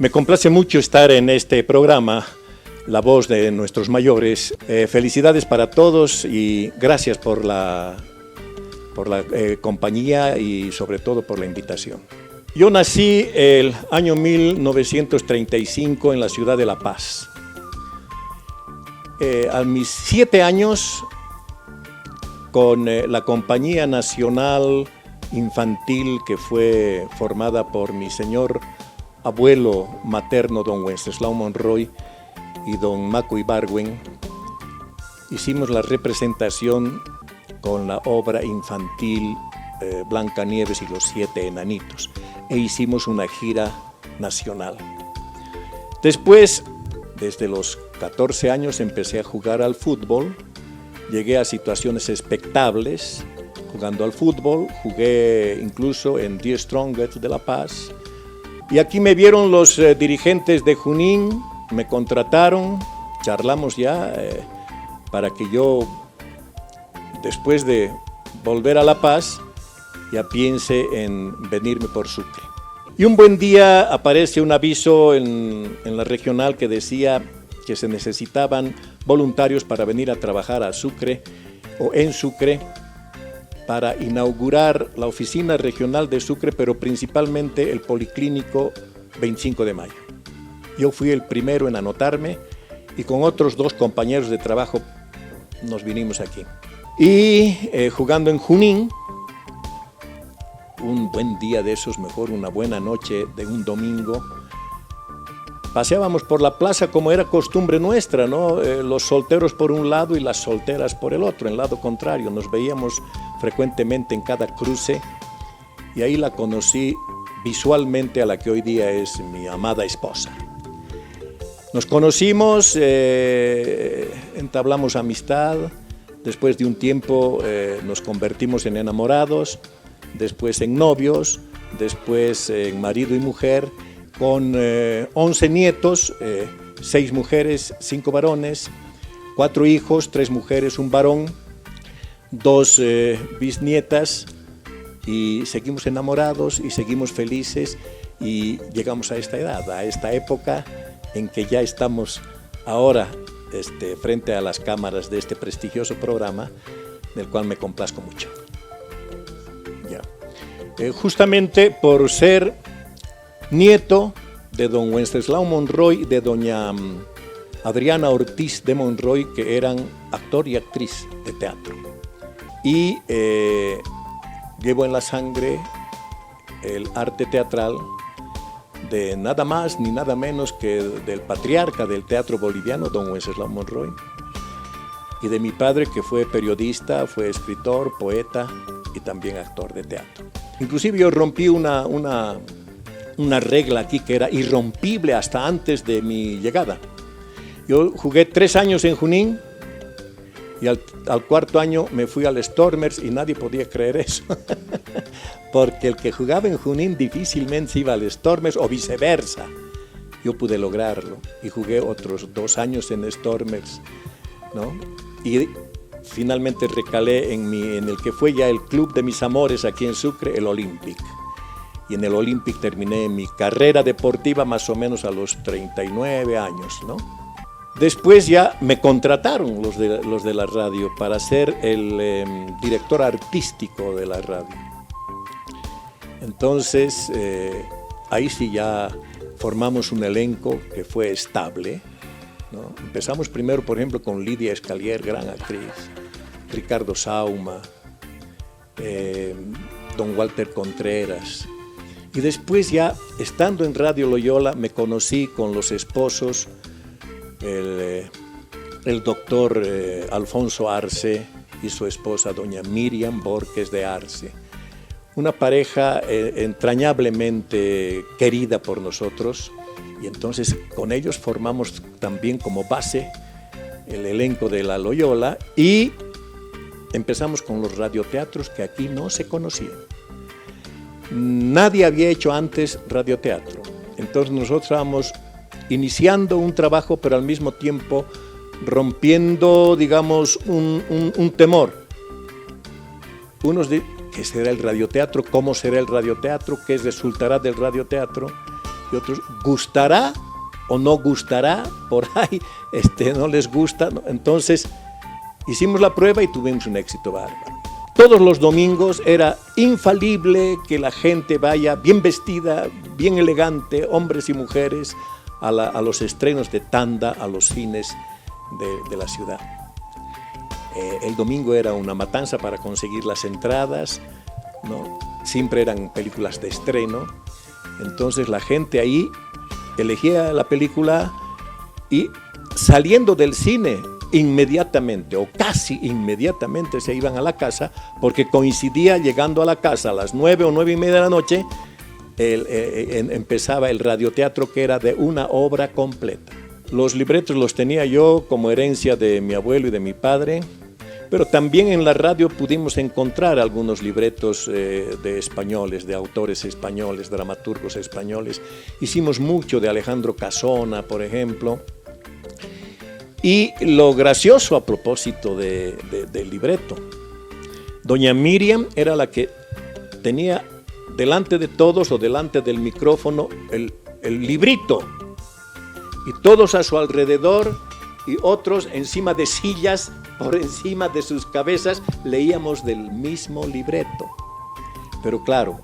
Me complace mucho estar en este programa, La Voz de Nuestros Mayores. Felicidades para todos y gracias por la compañía y sobre todo por la invitación. Yo nací el año 1935 en la ciudad de La Paz. A mis 7 años, con la Compañía Nacional Infantil que fue formada por mi señor abuelo materno, don Wenceslao Monroy, y don Maco Ibargüen, hicimos la representación con la obra infantil Blancanieves y los 7 enanitos, e hicimos una gira nacional. Después, desde los 14 años, empecé a jugar al fútbol. Llegué a situaciones expectables jugando al fútbol, jugué incluso en Die Strongest de La Paz. Y aquí me vieron los dirigentes de Junín, me contrataron, charlamos ya para que yo, después de volver a La Paz, ya piense en venirme por Sucre. Y un buen día aparece un aviso en la regional que decía que se necesitaban voluntarios para venir a trabajar a Sucre o en Sucre para inaugurar la oficina regional de Sucre, pero principalmente el Policlínico 25 de Mayo. Yo fui el primero en anotarme y con otros 2 compañeros de trabajo nos vinimos aquí. Y jugando en Junín, un buen día de esos, mejor una buena noche de un domingo, paseábamos por la plaza como era costumbre nuestra, ¿no? Los solteros por un lado y las solteras por el otro, en lado contrario. Nos veíamos frecuentemente en cada cruce y ahí la conocí visualmente a la que hoy día es mi amada esposa. Nos conocimos, entablamos amistad, después de un tiempo nos convertimos en enamorados, después en novios, después en marido y mujer, con 11 nietos, 6 mujeres, 5 varones, 4 hijos, 3 mujeres, 1 varón, 2 bisnietas, y seguimos enamorados y seguimos felices y llegamos a esta edad, a esta época en que ya estamos ahora frente a las cámaras de este prestigioso programa, del cual me complazco mucho. Ya. Justamente por ser nieto de don Wenceslao Monroy y de doña Adriana Ortiz de Monroy, que eran actor y actriz de teatro. Y llevo en la sangre el arte teatral de nada más ni nada menos que del patriarca del teatro boliviano, don Wenceslao Monroy, y de mi padre, que fue periodista, fue escritor, poeta y también actor de teatro. Inclusive yo rompí una regla aquí que era irrompible hasta antes de mi llegada. Yo jugué 3 años en Junín y al 4.º año me fui al Stormers y nadie podía creer eso. Porque el que jugaba en Junín difícilmente se iba al Stormers o viceversa. Yo pude lograrlo y jugué otros 2 años en Stormers, ¿no? Y finalmente recalé en el que fue ya el club de mis amores aquí en Sucre, el Olympic. Y en el Olympic terminé mi carrera deportiva más o menos a los 39 años, ¿no? Después ya me contrataron los de la radio para ser el director artístico de la radio. Entonces, ahí sí ya formamos un elenco que fue estable, ¿no? Empezamos primero, por ejemplo, con Lidia Escalier, gran actriz, Ricardo Sauma, don Walter Contreras. Y después ya, estando en Radio Loyola, me conocí con los esposos, el doctor Alfonso Arce y su esposa, doña Miriam Borges de Arce. Una pareja entrañablemente querida por nosotros, y entonces con ellos formamos también como base el elenco de la Loyola y empezamos con los radioteatros que aquí no se conocían. Nadie había hecho antes radioteatro. Entonces nosotros estábamos iniciando un trabajo, pero al mismo tiempo rompiendo, digamos, un temor. Unos de ¿qué será el radioteatro? ¿Cómo será el radioteatro? ¿Qué resultará del radioteatro? y otros gustará o no gustará, por ahí no les gusta, ¿no? Entonces hicimos la prueba y tuvimos un éxito bárbaro. Todos los domingos era infalible que la gente vaya bien vestida, bien elegante, hombres y mujeres, a los estrenos de tanda, a los cines de la ciudad. El domingo era una matanza para conseguir las entradas, ¿no? Siempre eran películas de estreno, entonces la gente ahí elegía la película y saliendo del cine inmediatamente o casi inmediatamente se iban a la casa, porque coincidía llegando a la casa a las 9 o 9:30 de la noche, empezaba el radioteatro, que era de una obra completa. Los libretos los tenía yo como herencia de mi abuelo y de mi padre, pero también en la radio pudimos encontrar algunos libretos de españoles, de autores españoles, dramaturgos españoles. Hicimos mucho de Alejandro Casona, por ejemplo. Y lo gracioso a propósito del libreto, doña Miriam era la que tenía delante de todos o delante del micrófono el librito, y todos a su alrededor y otros encima de sillas, por encima de sus cabezas, leíamos del mismo libreto. Pero claro,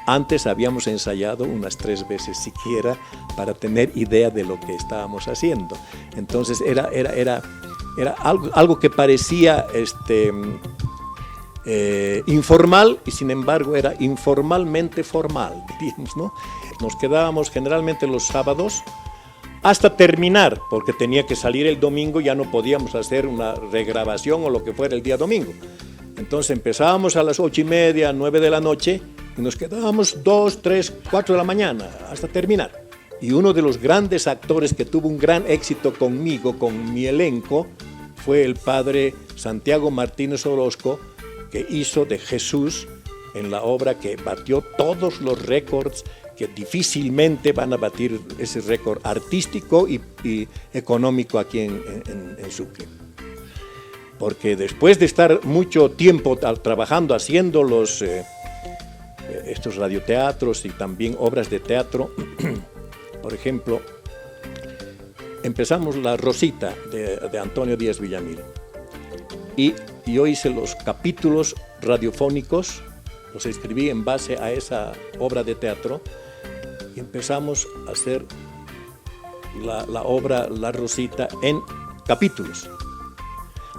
antes habíamos ensayado unas 3 veces siquiera para tener idea de lo que estábamos haciendo. Entonces era algo que parecía informal, y sin embargo era informalmente formal, diríamos, ¿no? Nos quedábamos generalmente los sábados hasta terminar, porque tenía que salir el domingo, ya no podíamos hacer una regrabación o lo que fuera el día domingo. Entonces empezábamos a las 8:30, 9 de la noche, y nos quedábamos 2, 3, 4 de la mañana hasta terminar. Y uno de los grandes actores que tuvo un gran éxito conmigo, con mi elenco, fue el padre Santiago Martínez Orozco, que hizo de Jesús en la obra que batió todos los récords, que difícilmente van a batir ese récord artístico y económico aquí en Sucre. Porque después de estar mucho tiempo trabajando, haciendo estos radioteatros y también obras de teatro, por ejemplo, empezamos La Rosita de Antonio Díaz Villamil. Y yo hice los capítulos radiofónicos, los escribí en base a esa obra de teatro, y empezamos a hacer la obra La Rosita en capítulos.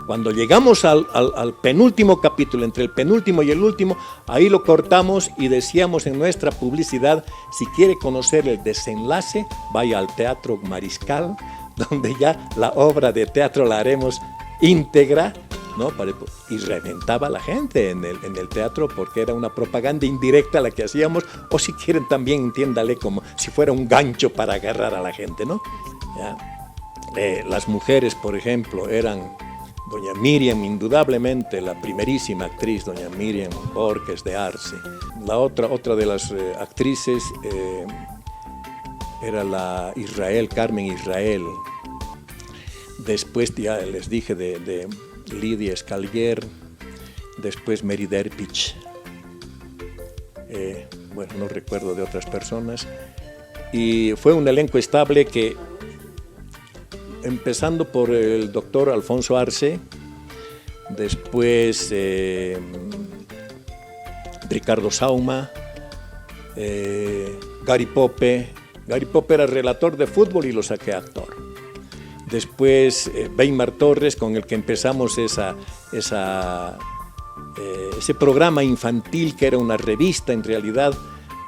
Cuando llegamos al penúltimo capítulo, entre el penúltimo y el último, ahí lo cortamos y decíamos en nuestra publicidad: si quiere conocer el desenlace, vaya al Teatro Mariscal, donde ya la obra de teatro la haremos íntegra, ¿no? Y reventaba la gente en el teatro, porque era una propaganda indirecta la que hacíamos, o si quieren también entiéndale como si fuera un gancho para agarrar a la gente, ¿no? ¿Ya? Las mujeres, por ejemplo, eran doña Miriam, indudablemente la primerísima actriz, doña Miriam Borges de Arce. La otra de las actrices era la Carmen Israel. Después ya les dije de Lidia Escalier, después Mary Derpich, bueno, no recuerdo de otras personas, y fue un elenco estable que, empezando por el doctor Alfonso Arce, después Ricardo Sauma, Gary Pope. Gary Pope era relator de fútbol y lo saqué actor. Después Weimar Torres, con el que empezamos ese programa infantil, que era una revista en realidad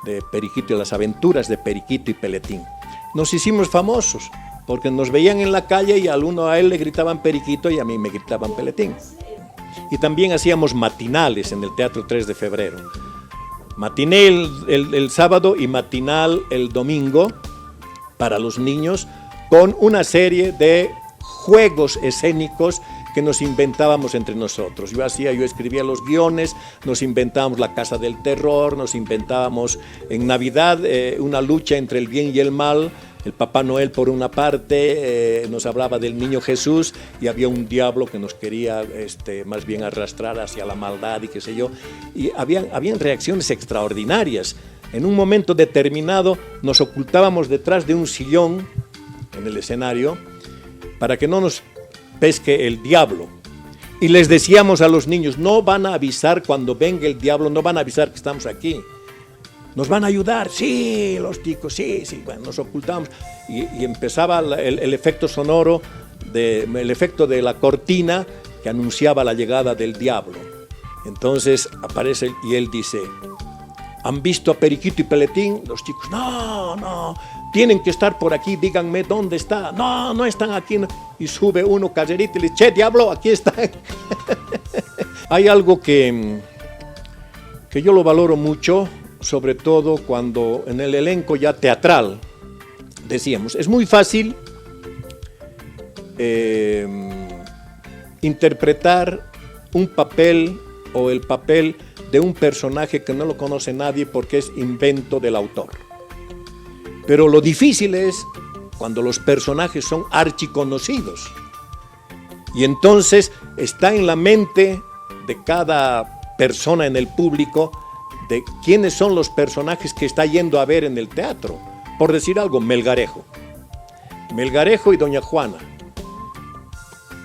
de Periquito y las aventuras de Periquito y Peletín. Nos hicimos famosos porque nos veían en la calle y a él le gritaban Periquito y a mí me gritaban Peletín. Y también hacíamos matinales en el Teatro 3 de Febrero. Matiné el sábado y matinal el domingo para los niños, con una serie de juegos escénicos que nos inventábamos entre nosotros. Yo escribía los guiones, nos inventábamos la Casa del Terror, nos inventábamos en Navidad una lucha entre el bien y el mal. El Papá Noel por una parte nos hablaba del niño Jesús, y había un diablo que nos quería más bien arrastrar hacia la maldad y qué sé yo. Y habían reacciones extraordinarias. En un momento determinado nos ocultábamos detrás de un sillón en el escenario para que no nos pesque el diablo. Y les decíamos a los niños, no van a avisar cuando venga el diablo, no van a avisar que estamos aquí. ¿Nos van a ayudar? Sí, los chicos, sí. Bueno, nos ocultamos y empezaba el efecto sonoro, el efecto de la cortina que anunciaba la llegada del diablo. Entonces aparece y él dice, ¿han visto a Periquito y Peletín? Los chicos, no, tienen que estar por aquí, díganme dónde está. No están aquí. Y sube uno callerito y le dice, che, diablo, aquí están. Hay algo que yo lo valoro mucho, sobre todo cuando en el elenco ya teatral, decíamos, es muy fácil interpretar un papel o el papel de un personaje que no lo conoce nadie porque es invento del autor. Pero lo difícil es cuando los personajes son archiconocidos. Y entonces está en la mente de cada persona en el público de quiénes son los personajes que está yendo a ver en el teatro. Por decir algo, Melgarejo y Doña Juana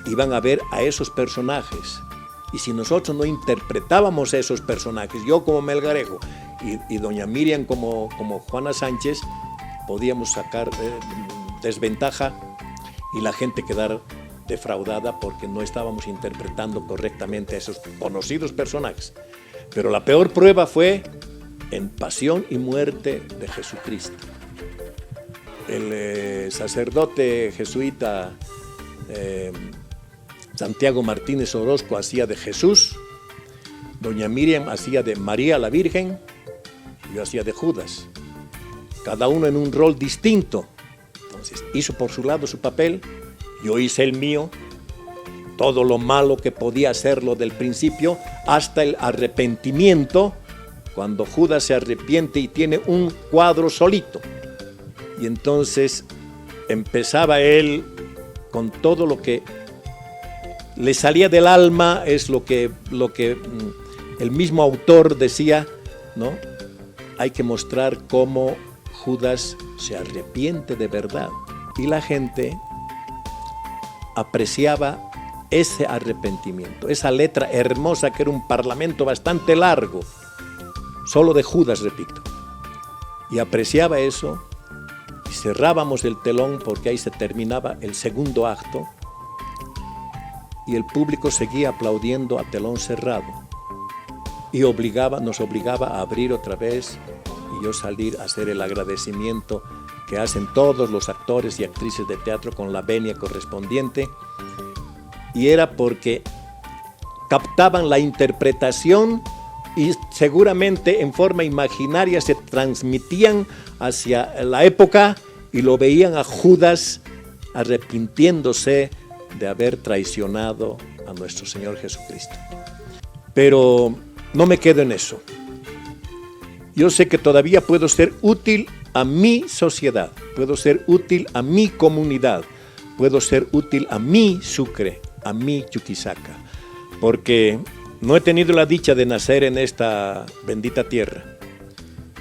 iban a ver a esos personajes. Y si nosotros no interpretábamos a esos personajes, yo como Melgarejo y Doña Miriam como Juana Sánchez, podíamos sacar desventaja y la gente quedar defraudada porque no estábamos interpretando correctamente a esos conocidos personajes. Pero la peor prueba fue en Pasión y Muerte de Jesucristo. El sacerdote jesuita Santiago Martínez Orozco hacía de Jesús, Doña Miriam hacía de María la Virgen, yo hacía de Judas. Cada uno en un rol distinto. Entonces hizo por su lado su papel, yo hice el mío, todo lo malo que podía hacerlo del principio hasta el arrepentimiento, cuando Judas se arrepiente y tiene un cuadro solito. Y entonces empezaba él con todo lo que le salía del alma, es lo que el mismo autor decía, ¿no? Hay que mostrar cómo Judas se arrepiente de verdad. Y la gente apreciaba ese arrepentimiento, esa letra hermosa que era un parlamento bastante largo, solo de Judas, repito. Y apreciaba eso y cerrábamos el telón porque ahí se terminaba el segundo acto y el público seguía aplaudiendo a telón cerrado y nos obligaba a abrir otra vez y yo salir a hacer el agradecimiento que hacen todos los actores y actrices de teatro con la venia correspondiente. Y era porque captaban la interpretación y seguramente en forma imaginaria se transmitían hacia la época y lo veían a Judas arrepintiéndose de haber traicionado a nuestro Señor Jesucristo. Pero no me quedo en eso. Yo sé que todavía puedo ser útil a mi sociedad, puedo ser útil a mi comunidad, puedo ser útil a mi Sucre, a mi Chuquisaca, porque no he tenido la dicha de nacer en esta bendita tierra,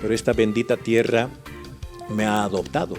pero esta bendita tierra me ha adoptado.